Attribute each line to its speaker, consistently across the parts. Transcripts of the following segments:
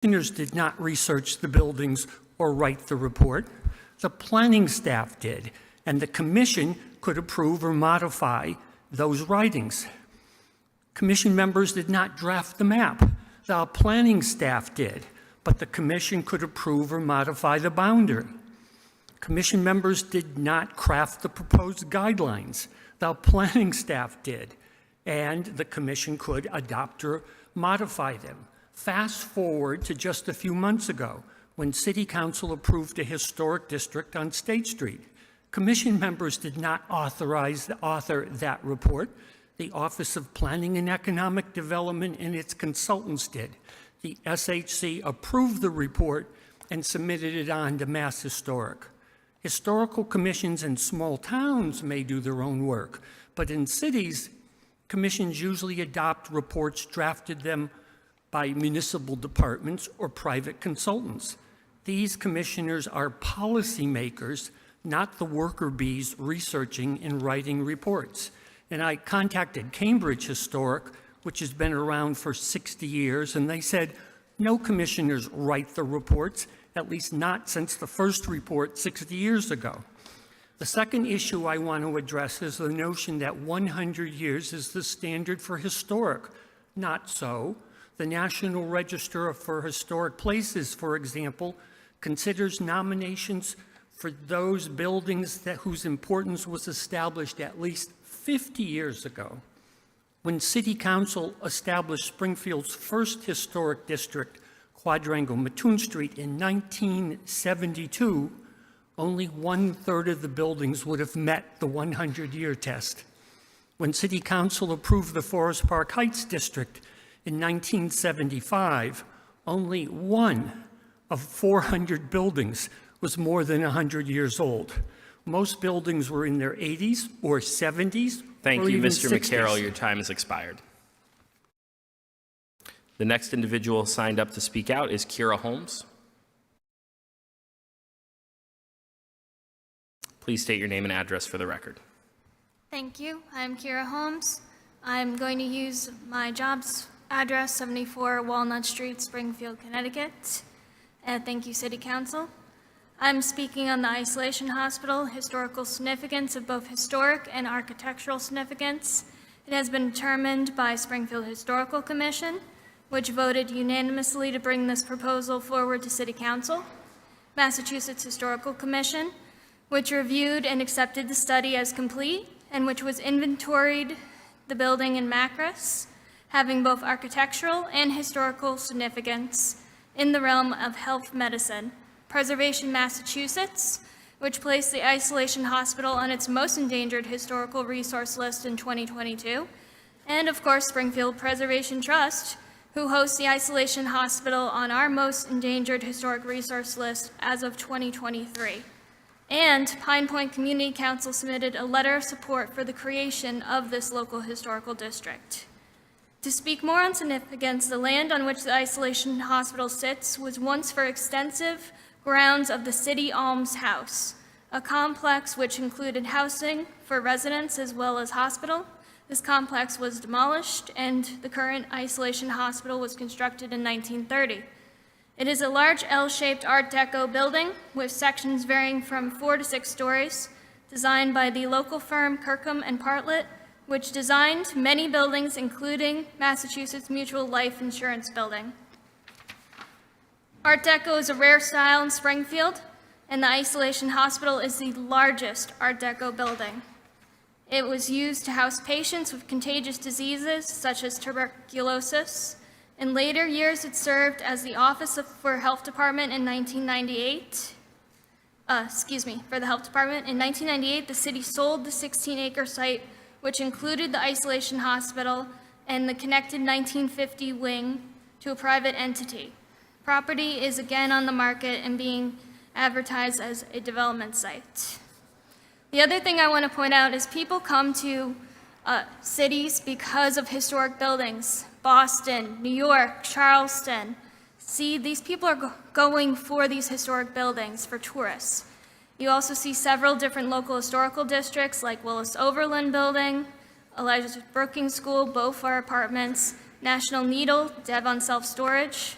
Speaker 1: commissioners did not research the buildings or write the report. The planning staff did, and the commission could approve or modify those writings. Commission members did not draft the map. The planning staff did, but the commission could approve or modify the boundary. Commission members did not craft the proposed guidelines. The planning staff did, and the commission could adopt or modify them. Fast forward to just a few months ago, when City Council approved a historic district on State Street. Commission members did not author that report. The Office of Planning and Economic Development and its consultants did. The SHC approved the report and submitted it on to Mass Historic. Historical commissions in small towns may do their own work, but in cities, commissions usually adopt reports drafted them by municipal departments or private consultants. These commissioners are policymakers, not the worker bees researching and writing reports. And I contacted Cambridge Historic, which has been around for 60 years, and they said no commissioners write the reports, at least not since the first report 60 years ago. The second issue I want to address is the notion that 100 years is the standard for historic. Not so. The National Register for Historic Places, for example, considers nominations for those buildings whose importance was established at least 50 years ago. When City Council established Springfield's first historic district, Quadrangle Mattoon Street, in 1972, only 1/3 of the buildings would have met the 100-year test. When City Council approved the Forest Park Heights District in 1975, only 1 of 400 buildings was more than 100 years old. Most buildings were in their 80s or 70s.
Speaker 2: Thank
Speaker 1: or
Speaker 2: you,
Speaker 1: even
Speaker 2: Mr.
Speaker 1: 60s.
Speaker 2: McCarroll. Your time has expired. The next individual signed up to speak out is Kira Holmes. Please state your name and address for the record.
Speaker 3: Thank you. I'm Kira Holmes. I'm going to use my job's address, 74 Walnut Street, Springfield, Connecticut. Thank you, City Council. I'm speaking on the isolation hospital, historical significance of both historic and architectural significance. It has been determined by Springfield Historical Commission, which voted unanimously to bring this proposal forward to City Council. Massachusetts Historical Commission, which reviewed and accepted the study as complete and which was inventoried the building in Macris, having both architectural and historical significance in the realm of health medicine. Preservation Massachusetts, which placed the isolation hospital on its most endangered historical resource list in 2022, and of course Springfield Preservation Trust, who hosts the isolation hospital on our most endangered historic resource list as of 2023. And Pine Point Community Council submitted a letter of support for the creation of this local historical district. To speak more on significance, the land on which the isolation hospital sits was once for extensive grounds of the City Alms House, a complex which included housing for residents as well as hospital. This complex was demolished and the current isolation hospital was constructed in 1930. It is a large L-shaped Art Deco building with sections varying from 4 to 6 stories, designed by the local firm Kirkham and Bartlett, which designed many buildings including Massachusetts Mutual Life Insurance Building. Art Deco is a rare style in Springfield, and the isolation hospital is the largest Art Deco building. It was used to house patients with contagious diseases such as tuberculosis. In later years, it served as the office for Health Department in 1998. For the Health Department. In 1998, the city sold the 16-acre site, which included the isolation hospital and the connected 1950 wing, to a private entity. Property is again on the market and being advertised as a development site. The other thing I want to point out is people come to cities because of historic buildings. Boston, New York, Charleston. See, these people are going for these historic buildings for tourists. You also see several different local historical districts like Willis Overland Building, Elijah Brookings School, both are apartments, National Needle, Devon Self-Storage.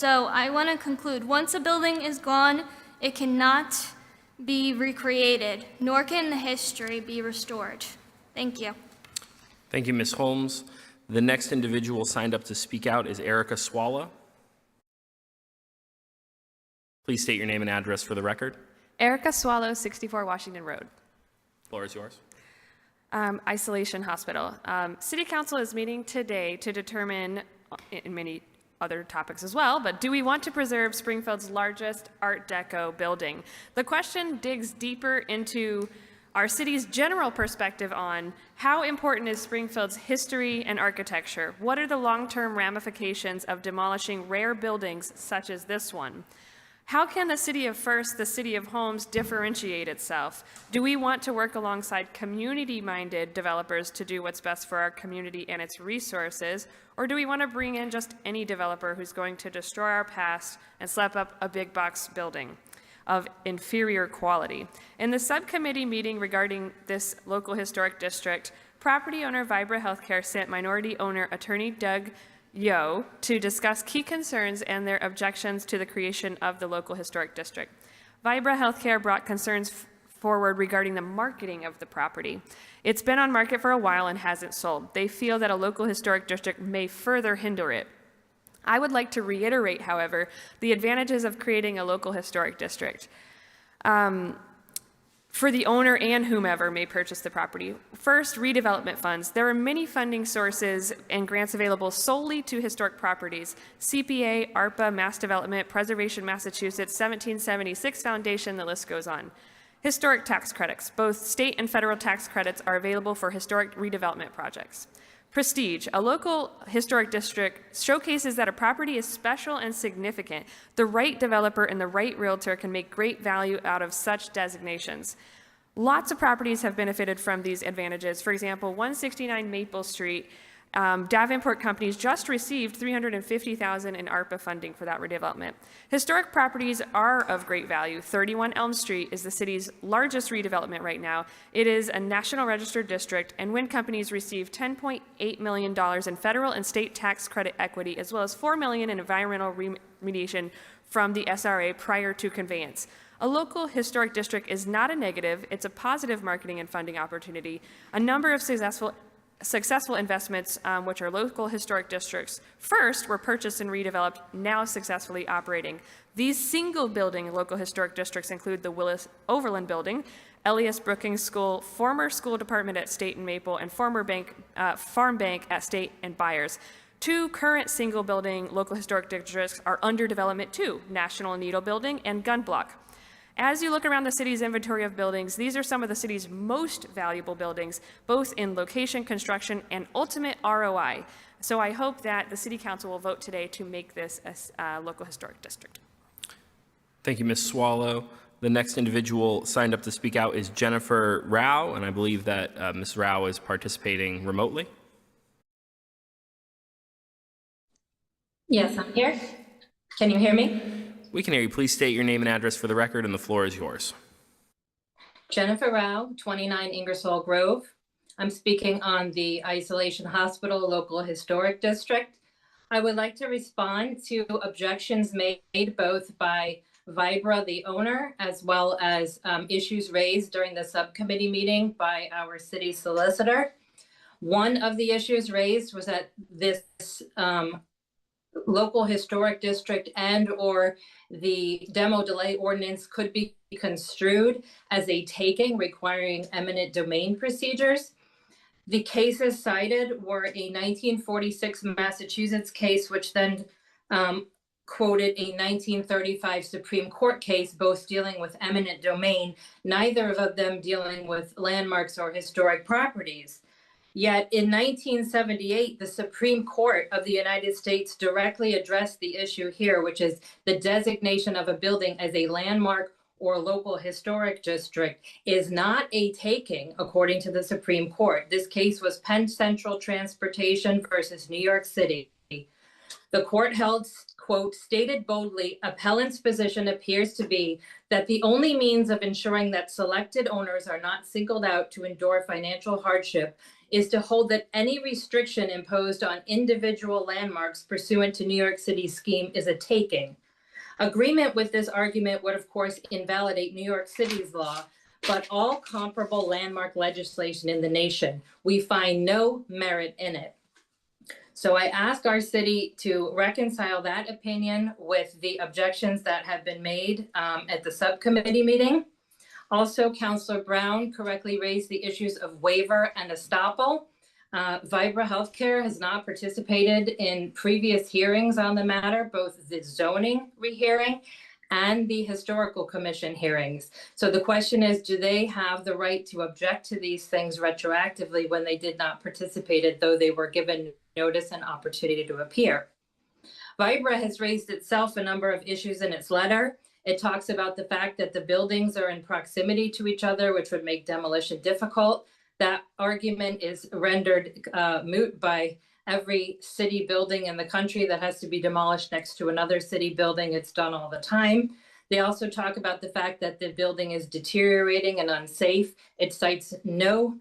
Speaker 3: So I want to conclude, once a building is gone, it cannot be recreated, nor can the history be restored. Thank you.
Speaker 2: Thank you, Ms. Holmes. The next individual signed up to speak out is Erica Swallow. Please state your name and address for the record.
Speaker 4: Erica Swallow, 64 Washington Road.
Speaker 2: Floor is yours.
Speaker 4: Isolation Hospital. City Council is meeting today to determine, in many other topics as well, but do we want to preserve Springfield's largest Art Deco building? The question digs deeper into our city's general perspective on how important is Springfield's history and architecture? What are the long-term ramifications of demolishing rare buildings such as this one? How can the city of First, the city of Holmes, differentiate itself? Do we want to work alongside community-minded developers to do what's best for our community and its resources? Or do we want to bring in just any developer who's going to destroy our past and slap up a big box building of inferior quality? In the subcommittee meeting regarding this local historic district, property owner Vibra Healthcare sent minority owner attorney Doug Yo to discuss key concerns and their objections to the creation of the local historic district. Vibra Healthcare brought concerns forward regarding the marketing of the property. It's been on market for a while and hasn't sold. They feel that a local historic district may further hinder it. I would like to reiterate, however, the advantages of creating a local historic district for the owner and whomever may purchase the property. First, redevelopment funds. There are many funding sources and grants available solely to historic properties. CPA, ARPA, Mass Development, Preservation Massachusetts, 1776 Foundation, the list goes on. Historic tax credits. Both state and federal tax credits are available for historic redevelopment projects. Prestige. A local historic district showcases that a property is special and significant. The right developer and the right realtor can make great value out of such designations. Lots of properties have benefited from these advantages. For example, 169 Maple Street, Davenport Companies just received $350,000 in ARPA funding for that redevelopment. Historic properties are of great value. 31 Elm Street is the city's largest redevelopment right now. It is a National Registered District, and Wind Companies received $10.8 million in federal and state tax credit equity, as well as $4 million in environmental remediation from the SRA prior to conveyance. A local historic district is not a negative, it's a positive marketing and funding opportunity. A number of successful investments, which are local historic districts, first were purchased and redeveloped, now successfully operating. These single building local historic districts include the Willis Overland Building, Elias Brookings School, former school department at State and Maple, and former farm bank at State and Byers. Two current single building local historic districts are under development too, National Needle Building and Gun Block. As you look around the city's inventory of buildings, these are some of the city's most valuable buildings, both in location, construction, and ultimate ROI. So I hope that the City Council will vote today to make this a local historic district.
Speaker 2: Thank you, Ms. Swallow. The next individual signed up to speak out is Jennifer Rao, and I believe that Ms. Rao is participating remotely.
Speaker 5: Yes, I'm here. Can you hear me?
Speaker 2: We can hear you. Please state your name and address for the record, and the floor is yours.
Speaker 5: Jennifer Rao, 29 Ingersoll Grove. I'm speaking on the Isolation Hospital Local Historic District. I would like to respond to objections made both by Vibra, the owner, as well as issues raised during the subcommittee meeting by our city solicitor. One of the issues raised was that this local historic district and or the demo delay ordinance could be construed as a taking requiring eminent domain procedures. The cases cited were a 1946 Massachusetts case, which then quoted a 1935 Supreme Court case, both dealing with eminent domain, neither of them dealing with landmarks or historic properties. Yet in 1978, the Supreme Court of the United States directly addressed the issue here, which is the designation of a building as a landmark or local historic district is not a taking, according to the Supreme Court. This case was Penn Central Transportation versus New York City. The court held, quote, stated boldly, appellant's position appears to be that the only means of ensuring that selected owners are not singled out to endure financial hardship is to hold that any restriction imposed on individual landmarks pursuant to New York City's scheme is a taking. Agreement with this argument would, of course, invalidate New York City's law, but all comparable landmark legislation in the nation. We find no merit in it. So I ask our city to reconcile that opinion with the objections that have been made at the subcommittee meeting. Also, Councillor Brown correctly raised the issues of waiver and estoppel. Vibra Healthcare has not participated in previous hearings on the matter, both the zoning rehearing and the historical commission hearings. So the question is, do they have the right to object to these things retroactively when they did not participate, though they were given notice and opportunity to appear? Vibra has raised itself a number of issues in its letter. It talks about the fact that the buildings are in proximity to each other, which would make demolition difficult. That argument is rendered moot by every city building in the country that has to be demolished next to another city building. It's done all the time. They also talk about the fact that the building is deteriorating and unsafe. It cites no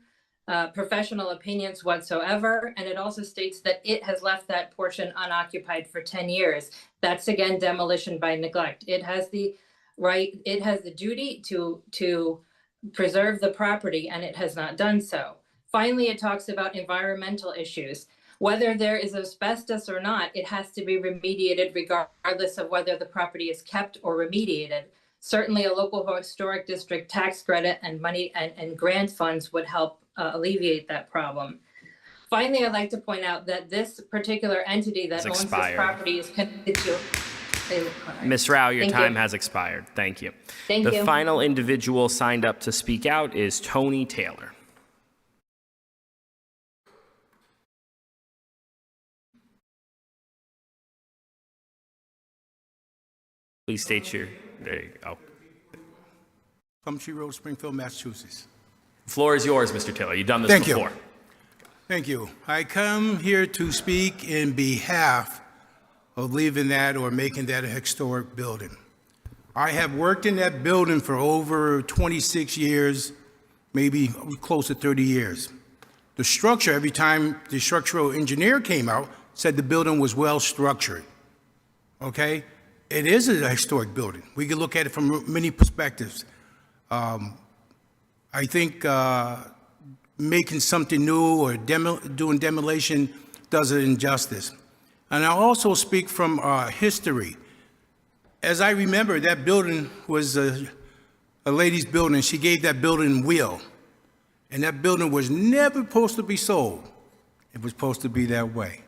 Speaker 5: professional opinions whatsoever. And it also states that it has left that portion unoccupied for 10 years. That's again, demolition by neglect. It has the right, it has the duty to preserve the property, and it has not done so. Finally, it talks about environmental issues. Whether there is asbestos or not, it has to be remediated regardless of whether the property is kept or remediated. Certainly a local historic district tax credit and money and grant funds would help alleviate that problem. Finally, I'd like to point out that this particular entity that owns this property is connected to.
Speaker 2: Ms. Rao, your
Speaker 5: Thank
Speaker 2: time
Speaker 5: you.
Speaker 2: has expired. Thank you.
Speaker 5: Thank
Speaker 2: the
Speaker 5: you.
Speaker 2: final individual signed up to speak out is Tony Taylor. Please state your, there you go.
Speaker 6: Plumtree Road, Springfield, Massachusetts.
Speaker 2: Floor is yours, Mr. Taylor. You've done this
Speaker 6: Thank you.
Speaker 2: before.
Speaker 6: Thank you. I come here to speak in behalf of leaving that or making that a historic building. I have worked in that building for over 26 years, maybe close to 30 years. The structure, every time the structural engineer came out, said the building was well structured. Okay? It is a historic building. We can look at it from many perspectives. I think making something new or doing demolition does it injustice. And I also speak from history. As I remember, that building was a lady's building. She gave that building will. And that building was never supposed to be sold. It was supposed to be that way.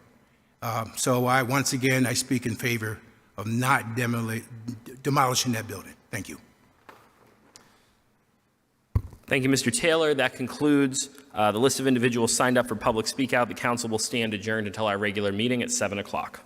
Speaker 6: So once again, I speak in favor of not demolishing that building. Thank you.
Speaker 2: Thank you, Mr. Taylor. That concludes the list of individuals signed up for public speak out. The council will stand adjourned until our regular meeting at 7 o'clock.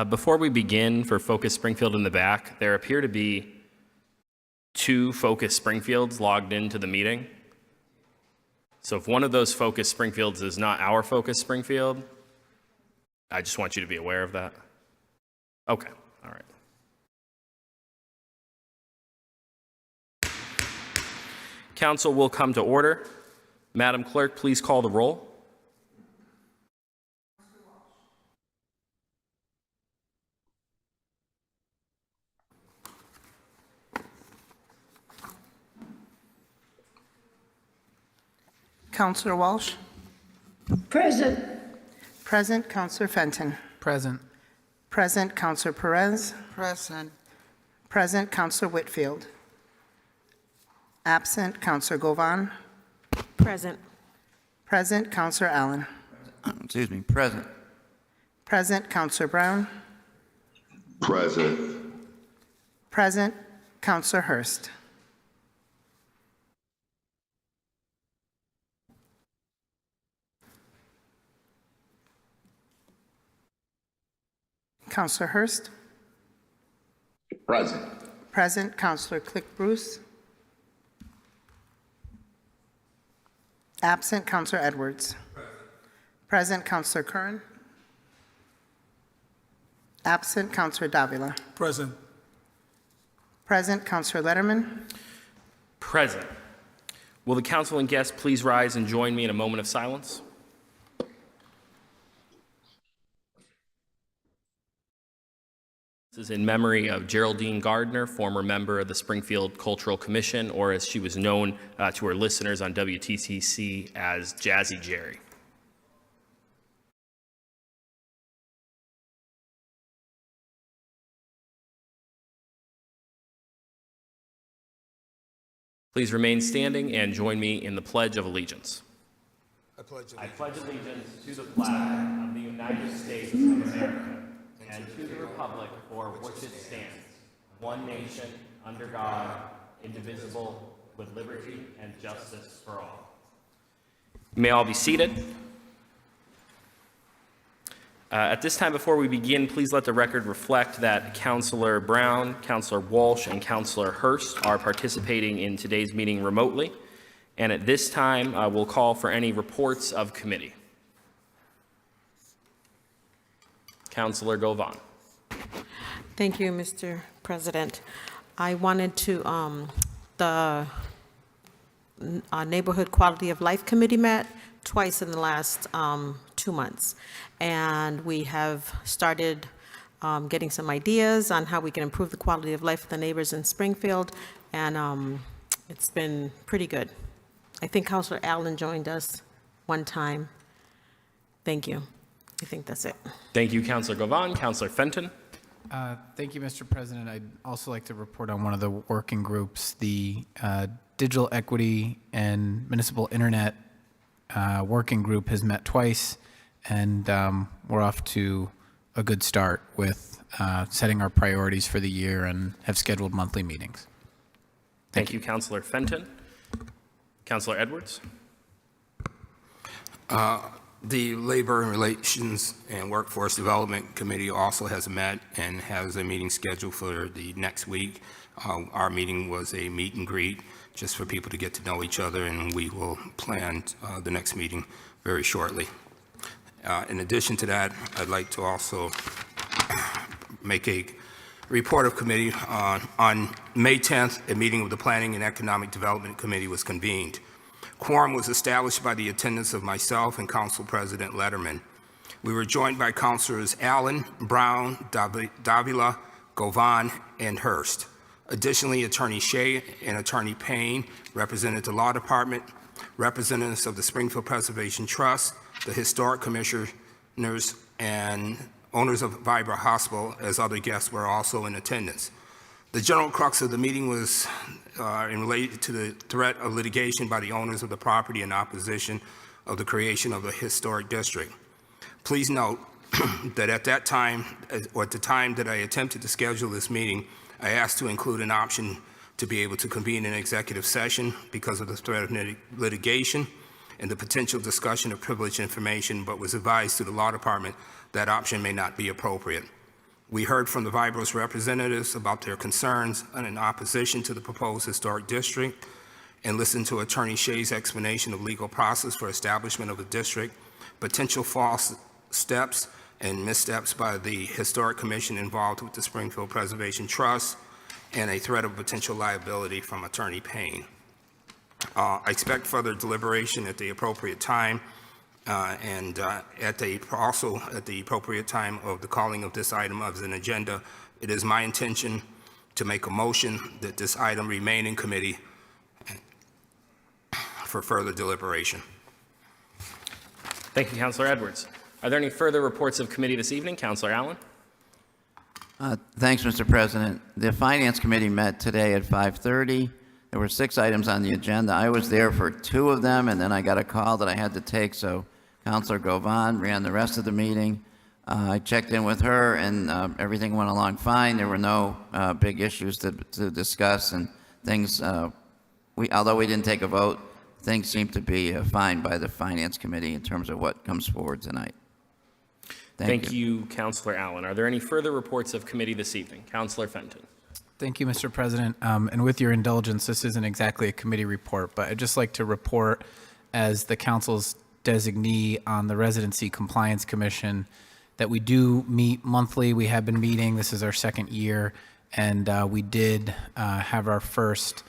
Speaker 2: Before we begin for Focus Springfield in the back, there appear to be 2 Focus Springfields logged into the meeting. So if one of those Focus Springfields is not our Focus Springfield, I just want you to be aware of that. Okay, all right. Council will come to order. Madam Clerk, please call the roll.
Speaker 7: Counselor Walsh?
Speaker 8: Present.
Speaker 7: Present. Counselor Fenton?
Speaker 9: Present.
Speaker 7: Present. Counselor Perez?
Speaker 8: Present.
Speaker 7: Present. Counselor Whitfield? Absent. Counselor Govan?
Speaker 8: Present.
Speaker 7: Present. Counselor Allen?
Speaker 10: Excuse me, present.
Speaker 7: Present. Counselor Brown?
Speaker 11: Present.
Speaker 7: Present. Counselor Hurst? Counselor Hurst?
Speaker 11: Present.
Speaker 7: Present. Counselor Click Bruce? Absent. Counselor Edwards? Present. Counselor Curran? Absent. Counselor Davila?
Speaker 6: Present.
Speaker 7: Present. Counselor Letterman?
Speaker 2: Present. Will the council and guests please rise and join me in a moment of silence? This is in memory of Geraldine Gardner, former member of the Springfield Cultural Commission, or as she was known to her listeners on WTCC as Jazzy Jerry. Please remain standing and join me in the Pledge of Allegiance. I pledge allegiance to the flag of the United States of America and to the republic for which it stands, one nation, under God, indivisible, with liberty and justice for all. You may all be seated. At this time, before we begin, please let the record reflect that Councilor Brown, Councilor Walsh, and Councilor Hurst are participating in today's meeting remotely. And at this time, we'll call for any reports of committee. Councilor Govan.
Speaker 8: Thank you, Mr. President. I wanted to, the Neighborhood Quality of Life Committee met twice in the last 2 months. And we have started getting some ideas on how we can improve the quality of life of the neighbors in Springfield. And it's been pretty good. I think Councilor Allen joined us one time. Thank you. I think that's it.
Speaker 2: Thank you, Councilor Govan. Councilor Fenton.
Speaker 9: Thank you, Mr. President. I'd also like to report on one of the working groups, the Digital Equity and Municipal Internet Working Group has met twice, and we're off to a good start with setting our priorities for the year and have scheduled monthly meetings.
Speaker 2: Thank you, Councilor Fenton. Councilor Edwards.
Speaker 12: The Labor and Relations and Workforce Development Committee also has met and has a meeting scheduled for the next week. Our meeting was a meet and greet just for people to get to know each other, and we will plan the next meeting very shortly. In addition to that, I'd like to also make a report of committee. On May 10th, a meeting of the Planning and Economic Development Committee was convened. Quorum was established by the attendance of myself and Council President Letterman. We were joined by Councilors Allen, Brown, Davila, Govan, and Hurst. Additionally, Attorney Shea and Attorney Payne represented the Law Department, representatives of the Springfield Preservation Trust, the Historic Commissioners, and owners of Vibra Hospital, as other guests were also in attendance. The general crux of the meeting was related to the threat of litigation by the owners of the property in opposition of the creation of the historic district. Please note that at that time, or at the time that I attempted to schedule this meeting, I asked to include an option to be able to convene an executive session because of the threat of litigation and the potential discussion of privileged information, but was advised to the Law Department that option may not be appropriate. We heard from the Vibro's representatives about their concerns and in opposition to the proposed historic district, and listened to Attorney Shea's explanation of legal process for establishment of a district, potential false steps and missteps by the Historic Commission involved with the Springfield Preservation Trust, and a threat of potential liability from Attorney Payne. I expect further deliberation at the appropriate time, and also at the appropriate time of the calling of this item as an agenda. It is my intention to make a motion that this item remain in committee for further deliberation.
Speaker 2: Thank you, Councilor Edwards. Are there any further reports of committee this evening? Councilor Allen?
Speaker 10: Thanks, Mr. President. The Finance Committee met today at 5:30. There were 6 items on the agenda. I was there for 2 of them, and then I got a call that I had to take, so Councilor Govan ran the rest of the meeting. I checked in with her, and everything went along fine. There were no big issues to discuss, and things, although we didn't take a vote, things seem to be fine by the Finance Committee in terms of what comes forward tonight.
Speaker 2: Thank you, Councilor Allen. Are there any further reports of committee this evening? Councilor Fenton.
Speaker 9: Thank you, Mr. President. And with your indulgence, this isn't exactly a committee report, but I'd just like to report as the council's designee on the Residency Compliance Commission that we do meet monthly. We have been meeting. This is our 2nd year, and we did have our first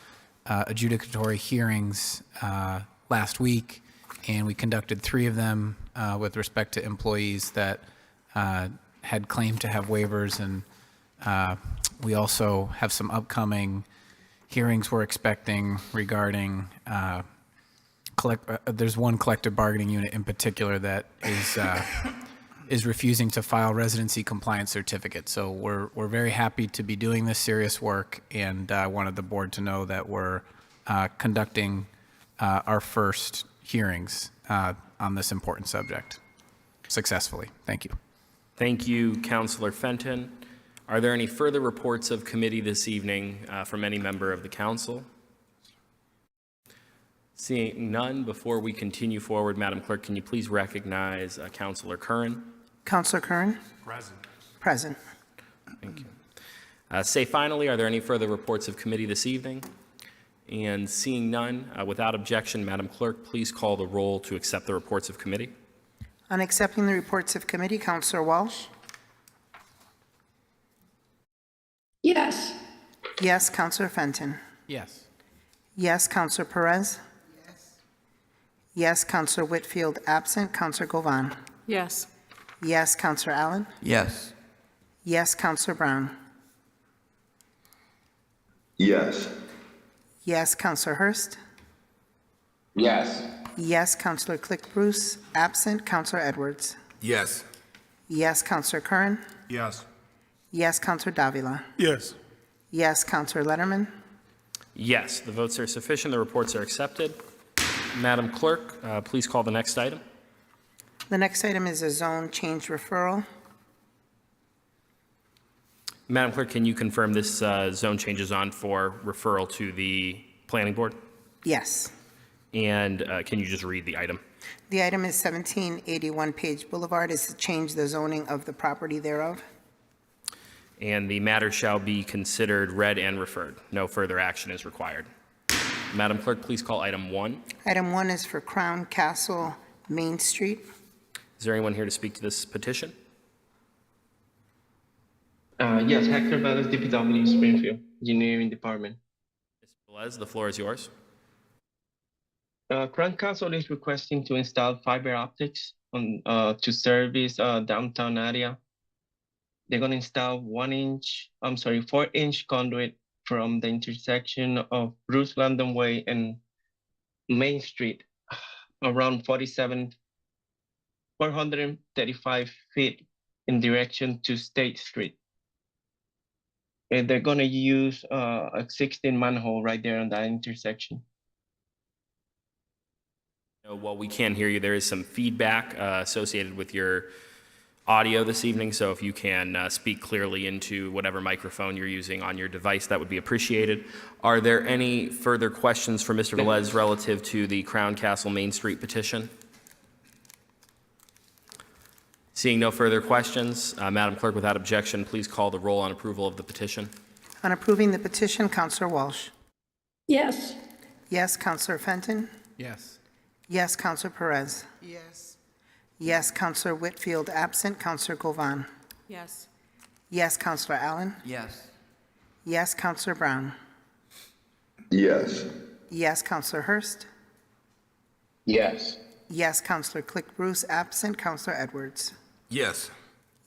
Speaker 9: adjudicatory hearings last week, and we conducted 3 of them with respect to employees that had claimed to have waivers, and we also have some upcoming hearings we're expecting regarding there's one collective bargaining unit in particular that is refusing to file residency compliance certificates. So we're very happy to be doing this serious work, and wanted the board to know that we're conducting our first hearings on this important subject successfully. Thank you.
Speaker 2: Thank you, Councilor Fenton. Are there any further reports of committee this evening from any member of the council? Seeing none, before we continue forward, Madam Clerk, can you please recognize Councilor Curran?
Speaker 7: Counselor Curran?
Speaker 12: Present.
Speaker 7: Present.
Speaker 2: Thank you. Say finally, are there any further reports of committee this evening? And seeing none, without objection, Madam Clerk, please call the roll to accept the reports of committee.
Speaker 7: On accepting the reports of committee, Counselor Walsh?
Speaker 11: Yes.
Speaker 7: Yes, Counselor Fenton.
Speaker 9: Yes.
Speaker 7: Yes, Counselor Perez. Yes, Counselor Whitfield absent. Counselor Govan.
Speaker 11: Yes.
Speaker 7: Yes, Counselor Allen.
Speaker 10: Yes.
Speaker 7: Yes, Counselor Brown.
Speaker 13: Yes.
Speaker 7: Yes, Counselor Hurst.
Speaker 13: Yes.
Speaker 7: Yes, Counselor Click Bruce absent. Counselor Edwards.
Speaker 12: Yes.
Speaker 7: Yes, Counselor Curran.
Speaker 12: Yes.
Speaker 7: Yes, Counselor Davila.
Speaker 6: Yes.
Speaker 7: Yes, Counselor Letterman.
Speaker 2: Yes, the votes are sufficient. The reports are accepted. Madam Clerk, please call the next item.
Speaker 7: The next item is a zone change referral.
Speaker 2: Madam Clerk, can you confirm this zone change is on for referral to the Planning Board?
Speaker 7: Yes.
Speaker 2: And can you just read the item?
Speaker 7: The item is 1781 Page Boulevard, is to change the zoning of the property thereof.
Speaker 2: And the matter shall be considered read and referred. No further action is required. Madam Clerk, please call item 1.
Speaker 7: Item 1 is for Crown Castle Main Street.
Speaker 2: Is there anyone here to speak to this petition?
Speaker 14: Yes, Hector Velez, DPW, Springfield, Engineering Department.
Speaker 2: Mr. Velez, the floor is yours.
Speaker 14: Crown Castle is requesting to install fiber optics on to service downtown area. They're going to install 4-inch conduit from the intersection of Bruce London Way and Main Street, around 435 feet in direction to State Street. And they're going to use a 16 manhole right there on that intersection.
Speaker 2: While we can hear you, there is some feedback associated with your audio this evening, so if you can speak clearly into whatever microphone you're using on your device, that would be appreciated. Are there any further questions for Mr. Velez relative to the Crown Castle Main Street petition? Seeing no further questions, Madam Clerk, without objection, please call the roll on approval of the petition.
Speaker 7: On approving the petition, Counselor Walsh.
Speaker 11: Yes.
Speaker 7: Yes, Counselor Fenton.
Speaker 9: Yes.
Speaker 7: Yes, Counselor Perez.
Speaker 11: Yes.
Speaker 7: Yes, Counselor Whitfield absent. Counselor Govan.
Speaker 8: Yes.
Speaker 7: Yes, Counselor Allen.
Speaker 10: Yes.
Speaker 7: Yes, Counselor Brown.
Speaker 13: Yes.
Speaker 7: Yes, Counselor Hurst.
Speaker 13: Yes.
Speaker 7: Yes, Counselor Click Bruce absent. Counselor Edwards.
Speaker 12: Yes.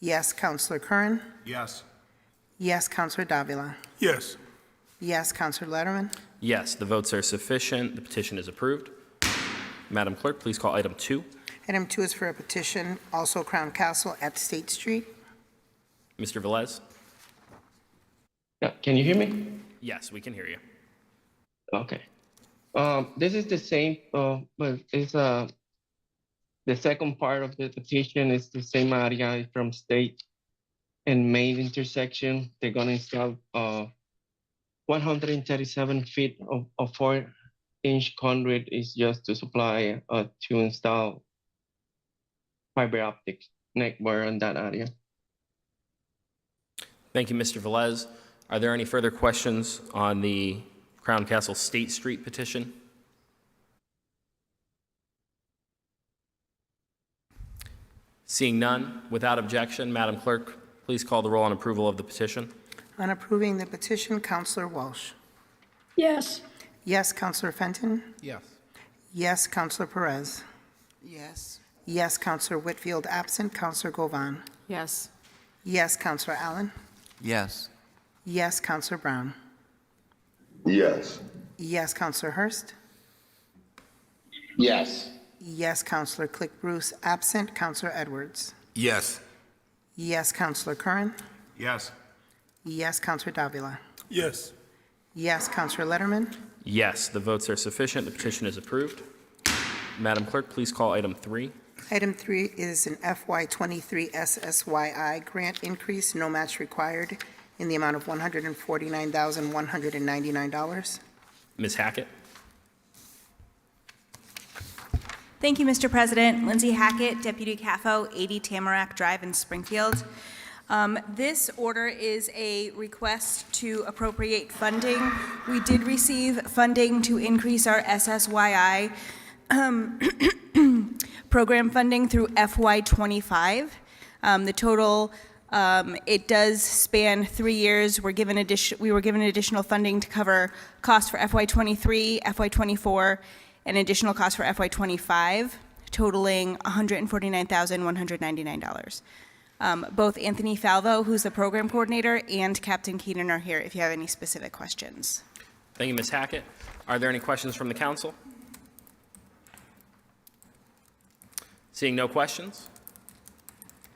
Speaker 7: Yes, Counselor Curran.
Speaker 6: Yes.
Speaker 7: Yes, Counselor Davila.
Speaker 6: Yes.
Speaker 7: Yes, Counselor Letterman.
Speaker 2: Yes, the votes are sufficient. The petition is approved. Madam Clerk, please call item 2.
Speaker 7: Item 2 is for a petition, also Crown Castle at State Street.
Speaker 2: Mr. Velez?
Speaker 14: Yeah, can you hear me?
Speaker 2: Yes, we can hear you.
Speaker 14: Okay. This is the same, but it's the second part of the petition is the same area from State and Main intersection. They're gonna install 137 feet of 4-inch conduit is just to supply to install fiber optic network on that area.
Speaker 2: Thank you, Mr. Velez. Are there any further questions on the Crown Castle State Street petition? Seeing none, without objection, Madam Clerk, please call the roll on approval of the petition.
Speaker 7: On approving the petition, Counselor Walsh.
Speaker 11: Yes.
Speaker 7: Yes, Counselor Fenton.
Speaker 9: Yes.
Speaker 7: Yes, Counselor Perez.
Speaker 11: Yes.
Speaker 7: Yes, Counselor Whitfield absent. Counselor Govan.
Speaker 8: Yes.
Speaker 7: Yes, Counselor Allen.
Speaker 10: Yes.
Speaker 7: Yes, Counselor Brown.
Speaker 13: Yes.
Speaker 7: Yes, Counselor Hurst.
Speaker 13: Yes.
Speaker 7: Yes, Counselor Click Bruce absent. Counselor Edwards.
Speaker 12: Yes.
Speaker 7: Yes, Counselor Curran.
Speaker 6: Yes.
Speaker 7: Yes, Counselor Davila.
Speaker 6: Yes.
Speaker 7: Yes, Counselor Letterman.
Speaker 2: Yes, the votes are sufficient. The petition is approved. Madam Clerk, please call item 3.
Speaker 7: Item 3 is an FY23 SSYI grant increase, no match required, in the amount of $149,199.
Speaker 2: Ms. Hackett?
Speaker 15: Thank you, Mr. President. Lindsay Hackett, Deputy CAFO, 80 Tamarack Drive in Springfield. This order is a request to appropriate funding. We did receive funding to increase our SSYI program funding through FY25. The total, it does span 3 years. We were given additional funding to cover costs for FY23, FY24, and additional costs for FY25, totaling $149,199. Both Anthony Falvo, who's the program coordinator, and Captain Keenan are here if you have any specific questions.
Speaker 2: Thank you, Ms. Hackett. Are there any questions from the council? Seeing no questions,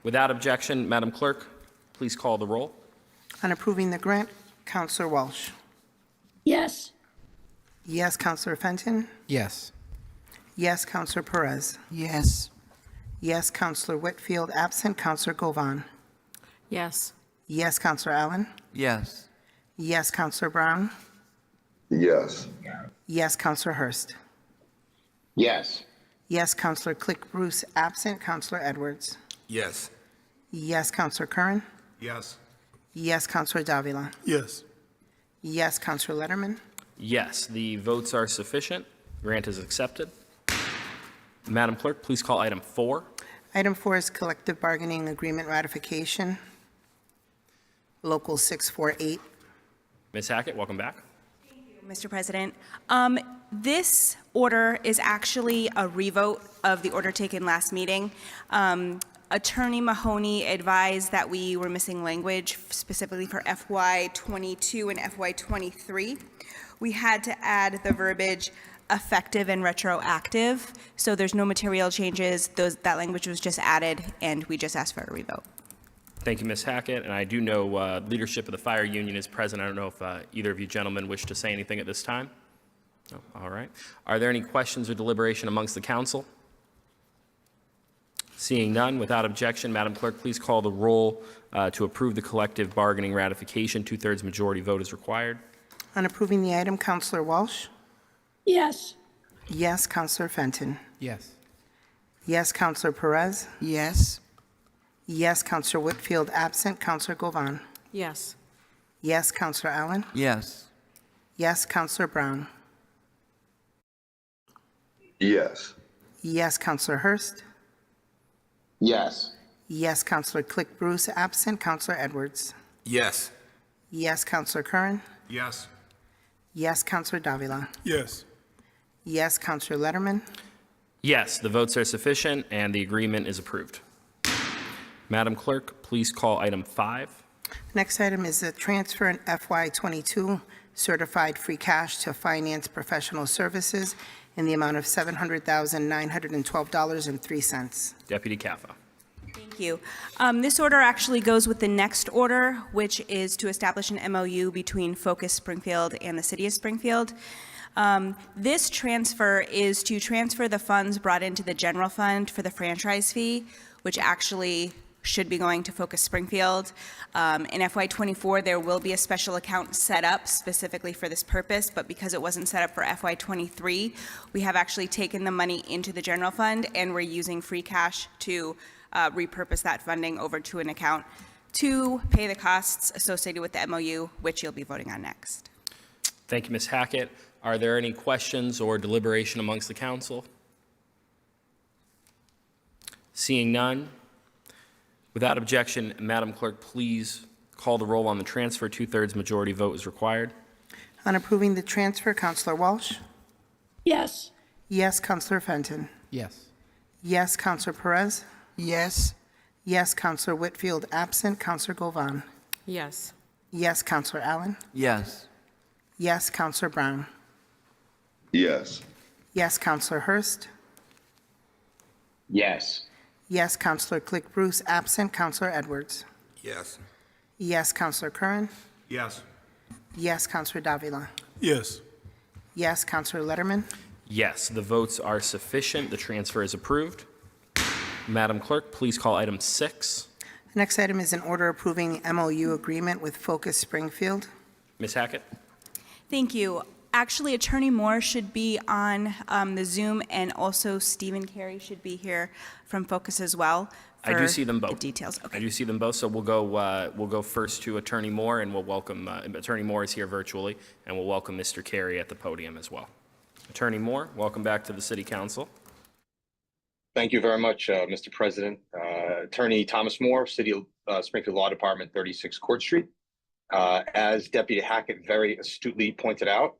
Speaker 2: without objection, Madam Clerk, please call the roll.
Speaker 7: On approving the grant, Counselor Walsh.
Speaker 11: Yes.
Speaker 7: Yes, Counselor Fenton.
Speaker 9: Yes.
Speaker 7: Yes, Counselor Perez.
Speaker 11: Yes.
Speaker 7: Yes, Counselor Whitfield absent. Counselor Govan.
Speaker 8: Yes.
Speaker 7: Yes, Counselor Allen.
Speaker 10: Yes.
Speaker 7: Yes, Counselor Brown.
Speaker 13: Yes.
Speaker 7: Yes, Counselor Hurst.
Speaker 13: Yes.
Speaker 7: Yes, Counselor Click Bruce absent. Counselor Edwards.
Speaker 12: Yes.
Speaker 7: Yes, Counselor Curran.
Speaker 6: Yes.
Speaker 7: Yes, Counselor Davila.
Speaker 6: Yes.
Speaker 7: Yes, Counselor Letterman.
Speaker 2: Yes, the votes are sufficient. Grant is accepted. Madam Clerk, please call item 4.
Speaker 7: Item 4 is collective bargaining agreement ratification. Local 648.
Speaker 2: Ms. Hackett, welcome back.
Speaker 15: Mr. President. This order is actually a revote of the order taken last meeting. Attorney Mahoney advised that we were missing language specifically for FY22 and FY23. We had to add the verbiage effective and retroactive, so there's no material changes. That language was just added, and we just asked for a revote.
Speaker 2: Thank you, Ms. Hackett. And I do know leadership of the fire union is present. I don't know if either of you gentlemen wish to say anything at this time. No? All right. Are there any questions or deliberation amongst the council? Seeing none, without objection, Madam Clerk, please call the roll to approve the collective bargaining ratification. 2/3 majority vote is required.
Speaker 7: On approving the item, Counselor Walsh.
Speaker 11: Yes.
Speaker 7: Yes, Counselor Fenton.
Speaker 9: Yes.
Speaker 7: Yes, Counselor Perez.
Speaker 11: Yes.
Speaker 7: Yes, Counselor Whitfield absent. Counselor Govan.
Speaker 8: Yes.
Speaker 7: Yes, Counselor Allen.
Speaker 10: Yes.
Speaker 7: Yes, Counselor Brown.
Speaker 13: Yes.
Speaker 7: Yes, Counselor Hurst.
Speaker 13: Yes.
Speaker 7: Yes, Counselor Click Bruce absent. Counselor Edwards.
Speaker 12: Yes.
Speaker 7: Yes, Counselor Curran.
Speaker 12: Yes.
Speaker 7: Yes, Counselor Davila.
Speaker 6: Yes.
Speaker 7: Yes, Counselor Letterman.
Speaker 2: Yes, the votes are sufficient and the agreement is approved. Madam Clerk, please call item 5.
Speaker 7: Next item is a transfer in FY22 certified free cash to finance professional services in the amount of $700,912.03.
Speaker 2: Deputy Caffa.
Speaker 15: Thank you. This order actually goes with the next order, which is to establish an MOU between Focus Springfield and the City of Springfield. This transfer is to transfer the funds brought into the general fund for the franchise fee, which actually should be going to Focus Springfield. In FY24, there will be a special account set up specifically for this purpose, but because it wasn't set up for FY23, we have actually taken the money into the general fund, and we're using free cash to repurpose that funding over to an account to pay the costs associated with the MOU, which you'll be voting on next.
Speaker 2: Thank you, Ms. Hackett. Are there any questions or deliberation amongst the council? Seeing none, without objection, Madam Clerk, please call the roll on the transfer. 2/3 majority vote is required.
Speaker 7: On approving the transfer, Counselor Walsh.
Speaker 11: Yes.
Speaker 7: Yes, Counselor Fenton.
Speaker 9: Yes.
Speaker 7: Yes, Counselor Perez.
Speaker 11: Yes.
Speaker 7: Yes, Counselor Whitfield absent. Counselor Govan.
Speaker 8: Yes.
Speaker 7: Yes, Counselor Allen.
Speaker 10: Yes.
Speaker 7: Yes, Counselor Brown.
Speaker 13: Yes.
Speaker 7: Yes, Counselor Hurst.
Speaker 13: Yes.
Speaker 7: Yes, Counselor Click Bruce absent. Counselor Edwards.
Speaker 12: Yes.
Speaker 7: Yes, Counselor Curran.
Speaker 12: Yes.
Speaker 7: Yes, Counselor Davila.
Speaker 6: Yes.
Speaker 7: Yes, Counselor Letterman.
Speaker 2: Yes, the votes are sufficient. The transfer is approved. Madam Clerk, please call item 6.
Speaker 7: The next item is an order approving MOU agreement with Focus Springfield.
Speaker 2: Ms. Hackett?
Speaker 15: Thank you. Actually, Attorney Moore should be on the Zoom, and also Stephen Carey should be here from Focus as well.
Speaker 2: I do see them
Speaker 15: The
Speaker 2: both.
Speaker 15: details.
Speaker 2: I
Speaker 15: Okay.
Speaker 2: do see them both, so we'll go first to Attorney Moore, and we'll welcome, Attorney Moore is here virtually, and we'll welcome Mr. Carey at the podium as well. Attorney Moore, welcome back to the City Council.
Speaker 16: Thank you very much, Mr. President. Attorney Thomas Moore, City of Springfield Law Department, 36 Court Street. As Deputy Hackett very astutely pointed out,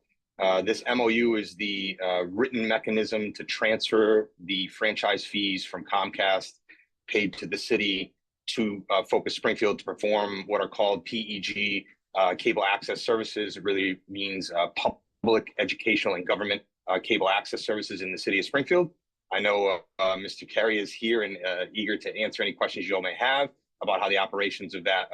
Speaker 16: this MOU is the written mechanism to transfer the franchise fees from Comcast paid to the city to Focus Springfield to perform what are called PEG cable access services. It really means public, educational, and government cable access services in the city of Springfield. I know Mr. Carey is here and eager to answer any questions you all may have about how the operations of that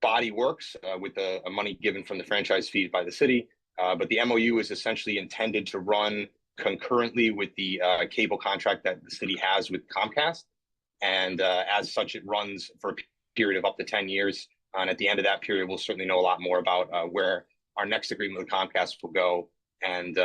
Speaker 16: body works with the money given from the franchise fees by the city. But the MOU is essentially intended to run concurrently with the cable contract that the city has with Comcast. And as such, it runs for a period of up to 10 years. And at the end of that period, we'll certainly know a lot more about where our next agreement with Comcast will go. And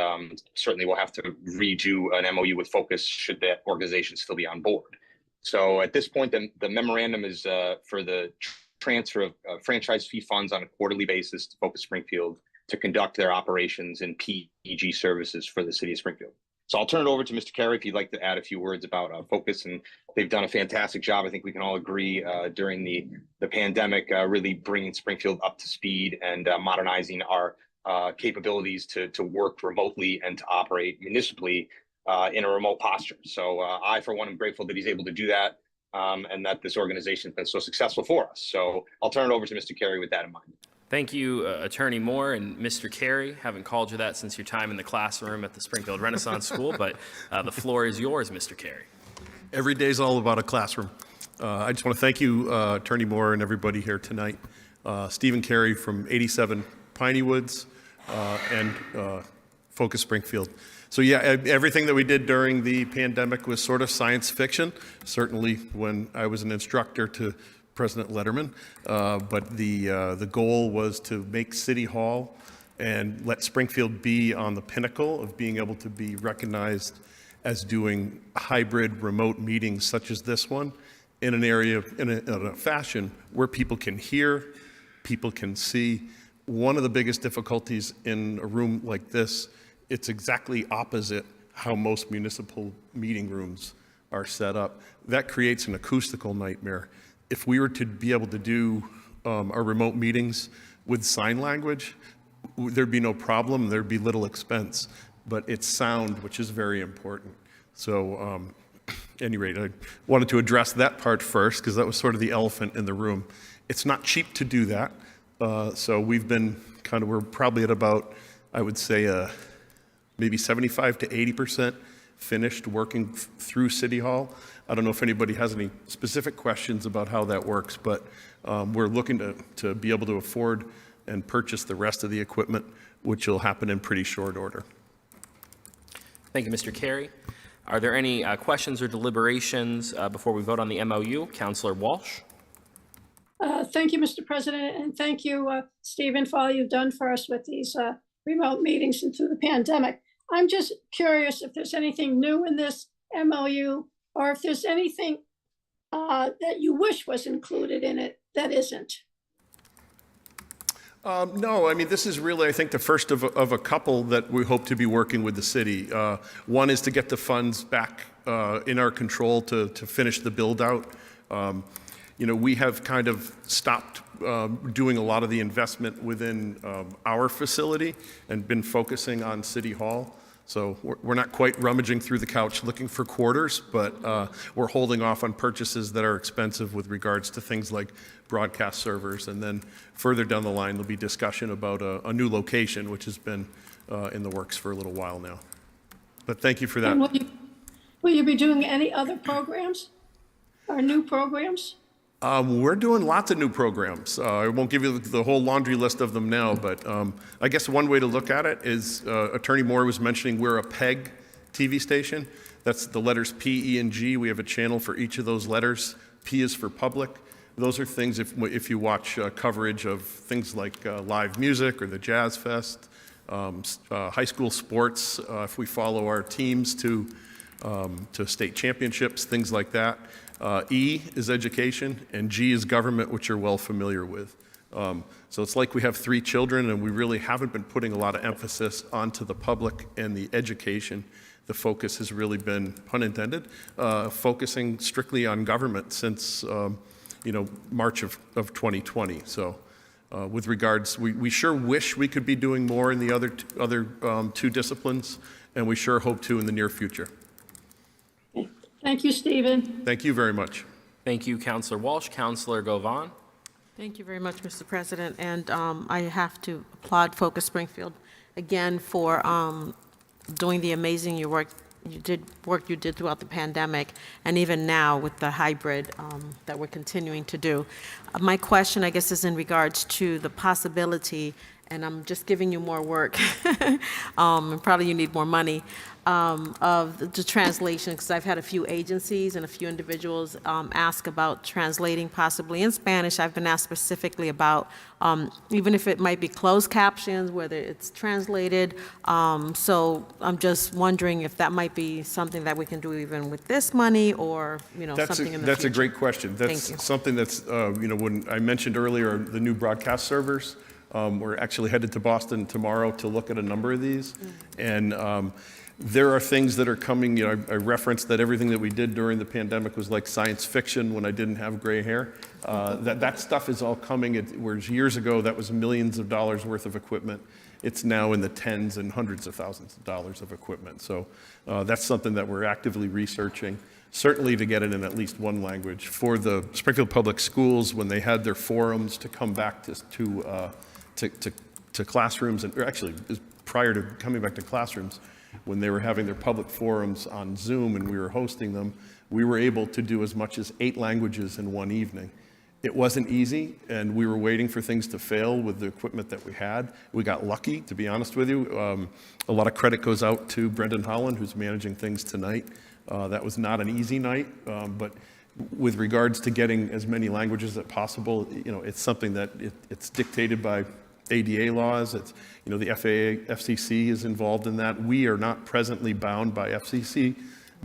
Speaker 16: certainly we'll have to redo an MOU with Focus should that organization still be on board. So at this point, the memorandum is for the transfer of franchise fee funds on a quarterly basis to Focus Springfield to conduct their operations in PEG services for the city of Springfield. So I'll turn it over to Mr. Carey if you'd like to add a few words about Focus. And they've done a fantastic job. I think we can all agree during the pandemic, really bringing Springfield up to speed and modernizing our capabilities to work remotely and to operate municipally in a remote posture. So I, for one, am grateful that he's able to do that and that this organization has been so successful for us. So I'll turn it over to Mr. Carey with that in mind.
Speaker 2: Thank you, Attorney Moore and Mr. Carey. Haven't called you that since your time in the classroom at the Springfield Renaissance School, but the floor is yours, Mr. Carey.
Speaker 17: Every day is all about a classroom. I just want to thank you, Attorney Moore, and everybody here tonight. Stephen Carey from 87 Piney Woods and Focus Springfield. So yeah, everything that we did during the pandemic was sort of science fiction, certainly when I was an instructor to President Letterman, but the goal was to make City Hall and let Springfield be on the pinnacle of being able to be recognized as doing hybrid remote meetings such as this one in an area, in a fashion where people can hear, people can see. One of the biggest difficulties in a room like this, it's exactly opposite how most municipal meeting rooms are set up. That creates an acoustical nightmare. If we were to be able to do our remote meetings with sign language, there'd be no problem, there'd be little expense, but it's sound, which is very important. So, at any rate, I wanted to address that part first, because that was sort of the elephant in the room. It's not cheap to do that, so we've been we're probably at about, I would say, maybe 75 to 80% finished working through City Hall. I don't know if anybody has any specific questions about how that works, but we're looking to be able to afford and purchase the rest of the equipment, which will happen in pretty short order.
Speaker 2: Thank you, Mr. Carey. Are there any questions or deliberations before we vote on the MOU? Councillor Walsh.
Speaker 11: Thank you, Mr. President, and thank you, Stephen, for all you've done for us with these remote meetings and through the pandemic. I'm just curious if there's anything new in this MOU, or if there's anything that you wish was included in it that isn't.
Speaker 17: No, I mean, this is really, I think, the first of a couple that we hope to be working with the city. One is to get the funds back in our control to finish the build out. We have kind of stopped doing a lot of the investment within our facility and been focusing on City Hall. So we're not quite rummaging through the couch looking for quarters, but we're holding off on purchases that are expensive with regards to things like broadcast servers. And then further down the line, there'll be discussion about a new location, which has been in the works for a little while now. But thank you for that.
Speaker 11: And will you be doing any other programs or new programs?
Speaker 17: We're doing lots of new programs. I won't give you the whole laundry list of them now, but I guess one way to look at it is Attorney Moore was mentioning we're a PEG TV station. That's the letters P, E, and G. We have a channel for each of those letters. P is for public. Those are things, if you watch coverage of things like live music or the Jazz Fest, high school sports, if we follow our teams to state championships, things like that. E is education, and G is government, which you're well familiar with. So it's like we have 3 children, and we really haven't been putting a lot of emphasis onto the public and the education. The focus has really been, pun intended, focusing strictly on government since March of 2020. So with regards, we sure wish we could be doing more in the other 2 disciplines, and we sure hope to in the near future.
Speaker 11: Thank you, Stephen.
Speaker 17: Thank you very much.
Speaker 2: Thank you, Councillor Walsh. Councillor Govan.
Speaker 8: Thank you very much, Mr. President. And I have to applaud Focus Springfield again for doing the amazing work you did throughout the pandemic, and even now with the hybrid that we're continuing to do. My question, I guess, is in regards to the possibility, and I'm just giving you more work, and probably you need more money, of the translation, because I've had a few agencies and a few individuals ask about translating possibly in Spanish. I've been asked specifically about even if it might be closed captions, whether it's translated. So I'm just wondering if that might be something that we can do even with this money, or something in the
Speaker 17: That's
Speaker 8: future.
Speaker 17: a great question. That's something that's, when I mentioned earlier the new broadcast servers, we're actually headed to Boston tomorrow to look at a number of these. And there are things that are coming. I referenced that everything that we did during the pandemic was like science fiction when I didn't have gray hair. That stuff is all coming. Whereas years ago, that was millions of dollars worth of equipment. It's now in the tens and hundreds of thousands of dollars of equipment. So that's something that we're actively researching, certainly to get it in at least one language. For the Springfield Public Schools, when they had their forums to come back to classrooms, or actually prior to coming back to classrooms, when they were having their public forums on Zoom and we were hosting them, we were able to do as much as 8 languages in one evening. It wasn't easy, and we were waiting for things to fail with the equipment that we had. We got lucky, to be honest with you. A lot of credit goes out to Brendan Holland, who's managing things tonight. That was not an easy night, but with regards to getting as many languages as possible, it's something that it's dictated by ADA laws. It's, the FAA, FCC is involved in that. We are not presently bound by FCC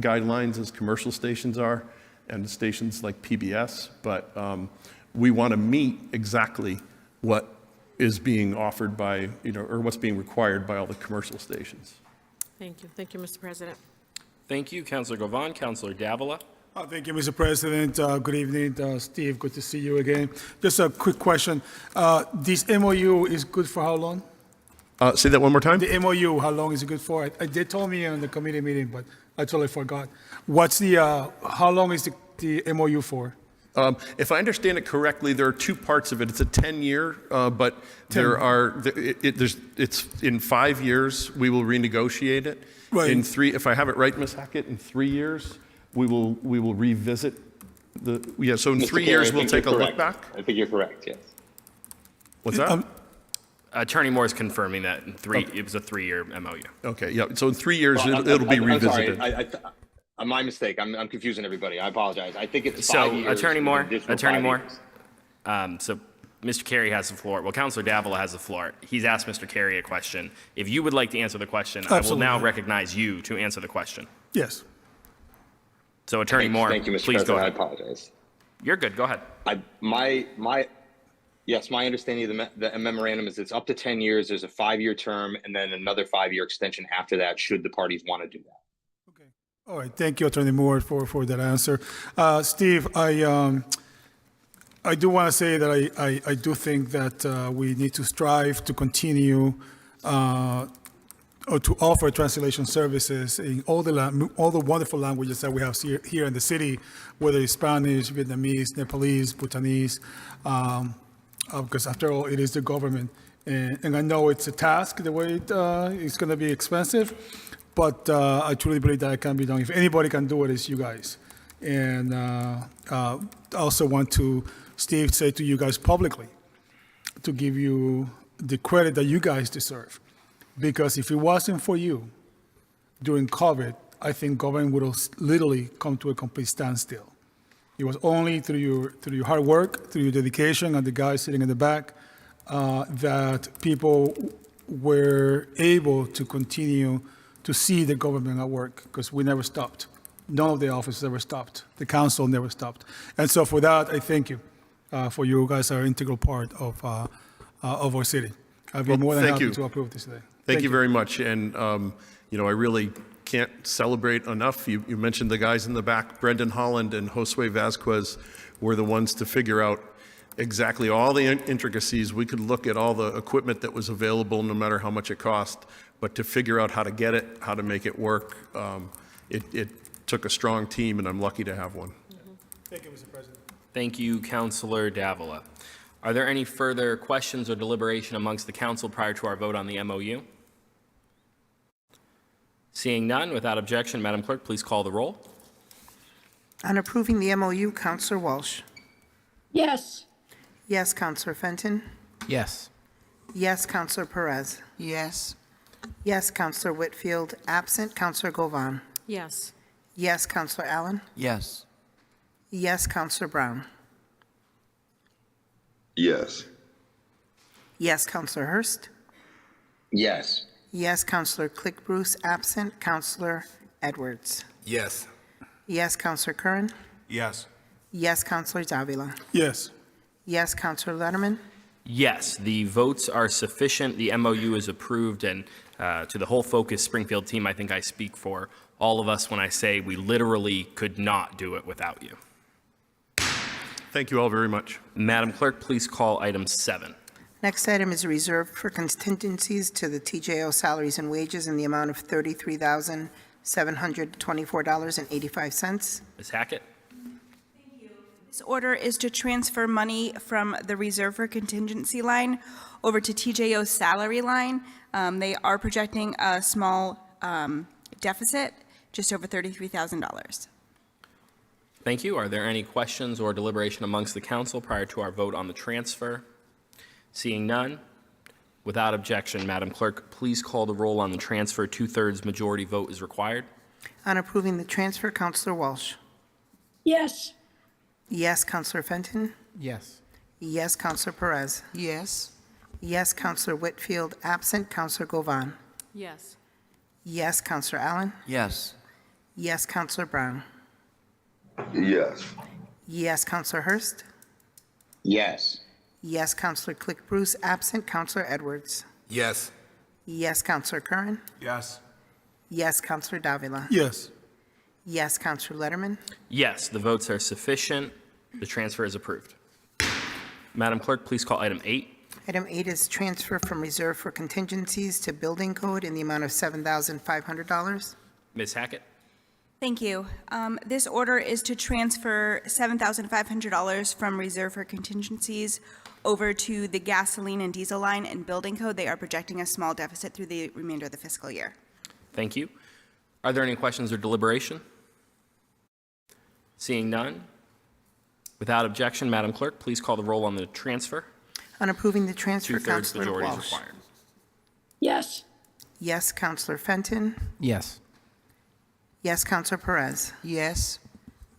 Speaker 17: guidelines as commercial stations are. and stations like PBS, but we want to meet exactly what is being offered by, or what's being required by all the commercial stations.
Speaker 8: Thank you. Thank you, Mr. President.
Speaker 2: Thank you, Councilor Govan. Councilor Davila.
Speaker 18: Thank you, Mr. President. Good evening, Steve. Good to see you again. Just a quick question. This MOU is good for how long?
Speaker 17: Say that one more time.
Speaker 18: The MOU, how long is it good for? They told me in the committee meeting, but I totally forgot. What's the, how long is the MOU for?
Speaker 17: If I understand it correctly, there are two parts of it. It's a 10-year, but it's in 5 years, we will renegotiate it.
Speaker 18: Right.
Speaker 17: In 3, if I have it right, Ms. Hackett, in 3 years, we will revisit so in
Speaker 16: Mr.
Speaker 17: 3
Speaker 16: Carey,
Speaker 17: years,
Speaker 16: I
Speaker 17: we'll
Speaker 16: think
Speaker 17: take a
Speaker 16: you're
Speaker 17: look
Speaker 16: correct.
Speaker 17: back.
Speaker 16: I think you're correct, yes.
Speaker 17: What's that?
Speaker 2: Attorney Moore is confirming that it was a 3-year MOU.
Speaker 17: Okay, yeah, so in 3 years,
Speaker 16: Well,
Speaker 17: it'll be
Speaker 16: I'm sorry.
Speaker 17: revisited.
Speaker 16: My mistake. I'm confusing everybody. I apologize. I think it's
Speaker 2: So,
Speaker 16: 5 years.
Speaker 2: Attorney
Speaker 16: with
Speaker 2: Moore,
Speaker 16: an additional
Speaker 2: Attorney
Speaker 16: 5
Speaker 2: Moore.
Speaker 16: years.
Speaker 2: So Mr. Carey has the floor. Well, Councilor Davila has the floor. He's asked Mr. Carey a question. If you would like to answer the question, I will now
Speaker 18: Absolutely.
Speaker 2: recognize you to answer the question.
Speaker 18: Yes.
Speaker 2: So Attorney Moore,
Speaker 16: Thank you, Mr.
Speaker 2: please go
Speaker 16: President. I
Speaker 2: ahead.
Speaker 16: apologize.
Speaker 2: You're good. Go ahead.
Speaker 16: My understanding of the memorandum is it's up to 10 years. There's a 5-year term and then another 5-year extension after that, should the parties want to do that.
Speaker 18: All right. Thank you, Attorney Moore, for that answer. Steve, I do want to say that I do think that we need to strive to continue or to offer translation services in all the wonderful languages that we have here in the city, whether it's Spanish, Vietnamese, Nepalese, Bhutanese, because after all, it is the government. And I know it's a task, the way it's going to be expensive, but I truly believe that it can be done. If anybody can do it, it's you guys. And I also want to, Steve, say to you guys publicly to give you the credit that you guys deserve. Because if it wasn't for you during COVID, I think government would have literally come to a complete standstill. It was only through your hard work, through your dedication, and the guys sitting in the back, that people were able to continue to see the government at work, because we never stopped. None of the offices ever stopped. The council never stopped. And so for that, I thank you. For you guys are an integral part of our city. I'd be more than happy to approve this today.
Speaker 17: Thank you very much. And, I really can't celebrate enough. You mentioned the guys in the back. Brendan Holland and Josue Vasquez were the ones to figure out exactly all the intricacies. We could look at all the equipment that was available, no matter how much it cost, but to figure out how to get it, how to make it work, it took a strong team, and I'm lucky to have one.
Speaker 18: Thank you, Mr. President.
Speaker 2: Thank you, Councilor Davila. Are there any further questions or deliberation amongst the council prior to our vote on the MOU? Seeing none, without objection, Madam Clerk, please call the roll.
Speaker 7: On approving the MOU, Counselor Walsh.
Speaker 11: Yes.
Speaker 7: Yes, Counselor Fenton.
Speaker 9: Yes.
Speaker 7: Yes, Counselor Perez.
Speaker 19: Yes.
Speaker 7: Yes, Counselor Whitfield. Absent, Counselor Govan.
Speaker 8: Yes.
Speaker 7: Yes, Counselor Allen.
Speaker 10: Yes.
Speaker 7: Yes, Counselor Brown.
Speaker 13: Yes.
Speaker 7: Yes, Counselor Hurst.
Speaker 16: Yes.
Speaker 7: Yes, Counselor Click Bruce. Absent, Counselor Edwards.
Speaker 12: Yes.
Speaker 7: Yes, Counselor Curran.
Speaker 12: Yes.
Speaker 7: Yes, Counselor Davila.
Speaker 18: Yes.
Speaker 7: Yes, Counselor Letterman.
Speaker 2: Yes, the votes are sufficient. The MOU is approved, and to the whole Focus Springfield team, I think I speak for all of us when I say we literally could not do it without you.
Speaker 17: Thank you all very much.
Speaker 2: Madam Clerk, please call item 7.
Speaker 7: Next item is reserved for contingencies to the TJO salaries and wages in the amount of $33,724.85.
Speaker 2: Ms. Hackett?
Speaker 15: This order is to transfer money from the reserve for contingency line over to TJO's salary line. They are projecting a small deficit, just over $33,000.
Speaker 2: Thank you. Are there any questions or deliberation amongst the council prior to our vote on the transfer? Seeing none, without objection, Madam Clerk, please call the roll on the transfer. 2/3 majority vote is required.
Speaker 7: On approving the transfer, Counselor Walsh.
Speaker 11: Yes.
Speaker 7: Yes, Counselor Fenton.
Speaker 9: Yes.
Speaker 7: Yes, Counselor Perez.
Speaker 19: Yes.
Speaker 7: Yes, Counselor Whitfield. Absent, Counselor Govan.
Speaker 8: Yes.
Speaker 7: Yes, Counselor Allen.
Speaker 10: Yes.
Speaker 7: Yes, Counselor Brown.
Speaker 13: Yes.
Speaker 7: Yes, Counselor Hurst.
Speaker 13: Yes.
Speaker 7: Yes, Counselor Click Bruce, absent. Counselor Edwards.
Speaker 12: Yes.
Speaker 7: Yes, Counselor Curran.
Speaker 12: Yes.
Speaker 7: Yes, Counselor Davila.
Speaker 18: Yes.
Speaker 7: Yes, Counselor Letterman.
Speaker 2: Yes, the votes are sufficient. The transfer is approved. Madam Clerk, please call item 8.
Speaker 7: Item 8 is transfer from reserve for contingencies to building code in the amount of $7,500.
Speaker 2: Ms. Hackett?
Speaker 15: Thank you. This order is to transfer $7,500 from reserve for contingencies over to the gasoline and diesel line and building code. They are projecting a small deficit through the remainder of the fiscal year.
Speaker 2: Thank you. Are there any questions or deliberation? Seeing none, without objection, Madam Clerk, please call the roll on the transfer.
Speaker 7: On approving the transfer,
Speaker 2: Two-thirds
Speaker 7: Counselor
Speaker 2: majority is
Speaker 7: Walsh.
Speaker 2: required.
Speaker 11: Yes.
Speaker 7: Yes, Counselor Fenton.
Speaker 9: Yes.
Speaker 7: Yes, Counselor Perez.
Speaker 8: Yes.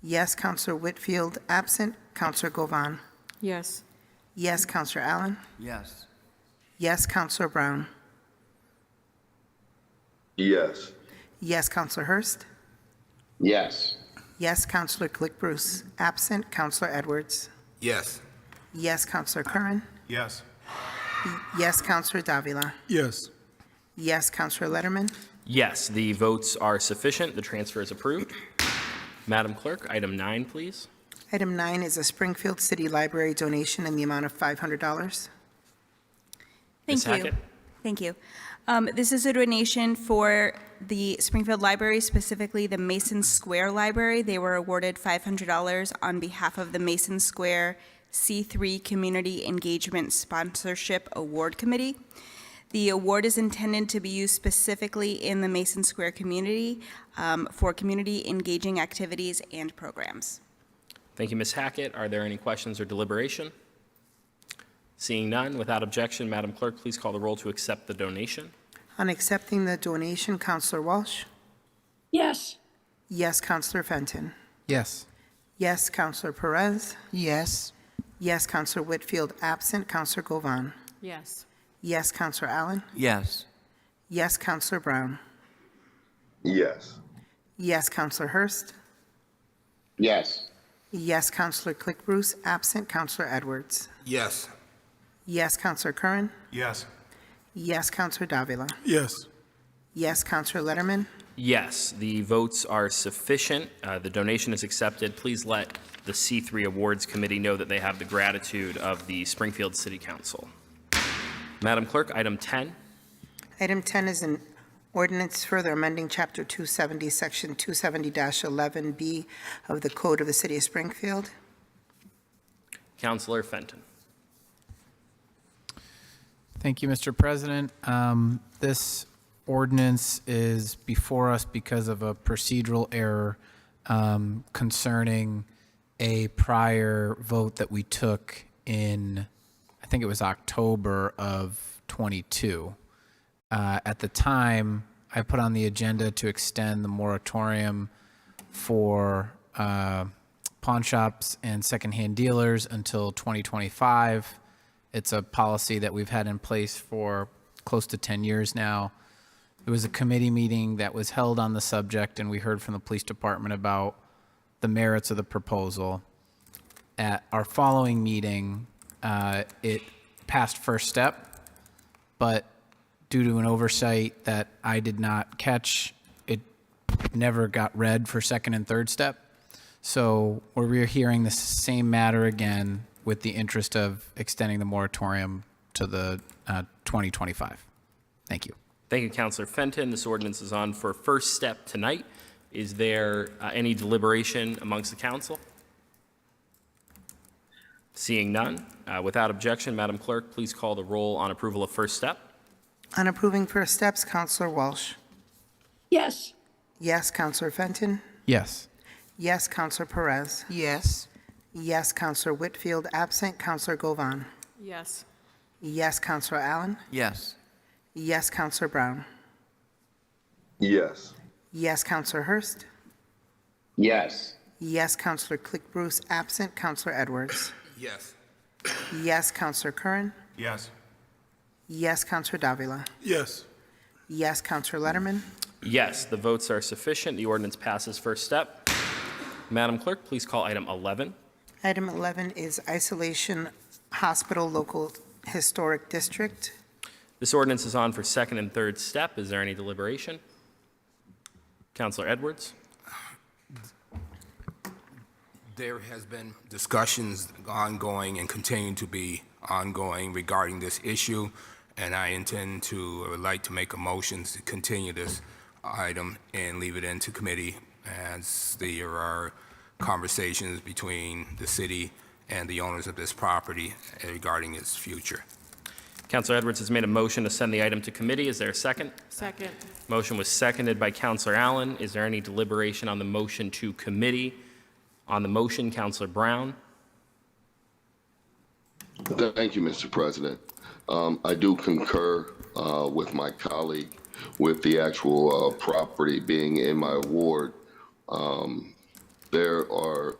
Speaker 7: Yes, Counselor Whitfield, absent. Counselor Govan.
Speaker 8: Yes.
Speaker 7: Yes, Counselor Allen.
Speaker 10: Yes.
Speaker 7: Yes, Counselor Brown.
Speaker 13: Yes.
Speaker 7: Yes, Counselor Hurst.
Speaker 13: Yes.
Speaker 7: Yes, Counselor Click Bruce, absent. Counselor Edwards.
Speaker 12: Yes.
Speaker 7: Yes, Counselor Curran.
Speaker 12: Yes.
Speaker 7: Yes, Counselor Davila.
Speaker 18: Yes.
Speaker 7: Yes, Counselor Letterman.
Speaker 2: Yes, the votes are sufficient. The transfer is approved. Madam Clerk, item 9, please.
Speaker 7: Item 9 is a Springfield City Library donation in the amount of $500.
Speaker 2: Ms.
Speaker 15: Thank you.
Speaker 2: Hackett?
Speaker 15: Thank you. This is a donation for the Springfield Library, specifically the Mason Square Library. They were awarded $500 on behalf of the Mason Square C3 Community Engagement Sponsorship Award Committee. The award is intended to be used specifically in the Mason Square community for community engaging activities and programs.
Speaker 2: Thank you, Ms. Hackett. Are there any questions or deliberation? Seeing none, without objection, Madam Clerk, please call the roll to accept the donation.
Speaker 7: On accepting the donation, Counselor Walsh.
Speaker 11: Yes.
Speaker 7: Yes, Counselor Fenton.
Speaker 9: Yes.
Speaker 7: Yes, Counselor Perez.
Speaker 8: Yes.
Speaker 7: Yes, Counselor Whitfield, absent. Counselor Govan.
Speaker 8: Yes.
Speaker 7: Yes, Counselor Allen.
Speaker 10: Yes.
Speaker 7: Yes, Counselor Brown.
Speaker 13: Yes.
Speaker 7: Yes, Counselor Hurst.
Speaker 13: Yes.
Speaker 7: Yes, Counselor Click Bruce, absent. Counselor Edwards.
Speaker 12: Yes.
Speaker 7: Yes, Counselor Curran.
Speaker 12: Yes.
Speaker 7: Yes, Counselor Davila.
Speaker 18: Yes.
Speaker 7: Yes, Counselor Letterman.
Speaker 2: Yes, the votes are sufficient. The donation is accepted. Please let the C3 Awards Committee know that they have the gratitude of the Springfield City Council. Madam Clerk, item 10.
Speaker 7: Item 10 is an ordinance further amending Chapter 270, Section 270-11B of the Code of the City of Springfield.
Speaker 2: Councilor Fenton.
Speaker 9: Thank you, Mr. President. This ordinance is before us because of a procedural error concerning a prior vote that we took in, I think it was October of 22. At the time, I put on the agenda to extend the moratorium for pawn shops and secondhand dealers until 2025. It's a policy that we've had in place for close to 10 years now. There was a committee meeting that was held on the subject, and we heard from the police department about the merits of the proposal. At our following meeting, it passed first step, but due to an oversight that I did not catch, it never got read for second and third step. So we're hearing the same matter again with the interest of extending the moratorium to the 2025. Thank you.
Speaker 2: Thank you, Councilor Fenton. This ordinance is on for first step tonight. Is there any deliberation amongst the council? Seeing none, without objection, Madam Clerk, please call the roll on approval of first step.
Speaker 7: On approving first steps, Counselor Walsh.
Speaker 11: Yes.
Speaker 7: Yes, Counselor Fenton.
Speaker 9: Yes.
Speaker 7: Yes, Counselor Perez.
Speaker 8: Yes.
Speaker 7: Yes, Counselor Whitfield, absent. Counselor Govan.
Speaker 8: Yes.
Speaker 7: Yes, Counselor Allen.
Speaker 10: Yes.
Speaker 7: Yes, Counselor Brown.
Speaker 13: Yes.
Speaker 7: Yes, Counselor Hurst.
Speaker 13: Yes.
Speaker 7: Yes, Counselor Click Bruce, absent. Counselor Edwards.
Speaker 12: Yes.
Speaker 7: Yes, Counselor Curran.
Speaker 12: Yes.
Speaker 7: Yes, Counselor Davila.
Speaker 18: Yes.
Speaker 7: Yes, Counselor Letterman.
Speaker 2: Yes, the votes are sufficient. The ordinance passes first step. Madam Clerk, please call item 11.
Speaker 7: Item 11 is Isolation Hospital Local Historic District.
Speaker 2: This ordinance is on for second and third step. Is there any deliberation? Councilor Edwards?
Speaker 12: There has been discussions ongoing and continue to be ongoing regarding this issue, and I intend to, would like to make a motion to continue this item and leave it into committee as there are conversations between the city and the owners of this property regarding its future.
Speaker 2: Councilor Edwards has made a motion to send the item to committee. Is there a second?
Speaker 8: Second.
Speaker 2: Motion was seconded by Councilor Allen. Is there any deliberation on the motion to committee? On the motion, Councilor Brown.
Speaker 13: Thank you, Mr. President. I do concur with my colleague with the actual property being in my ward. There are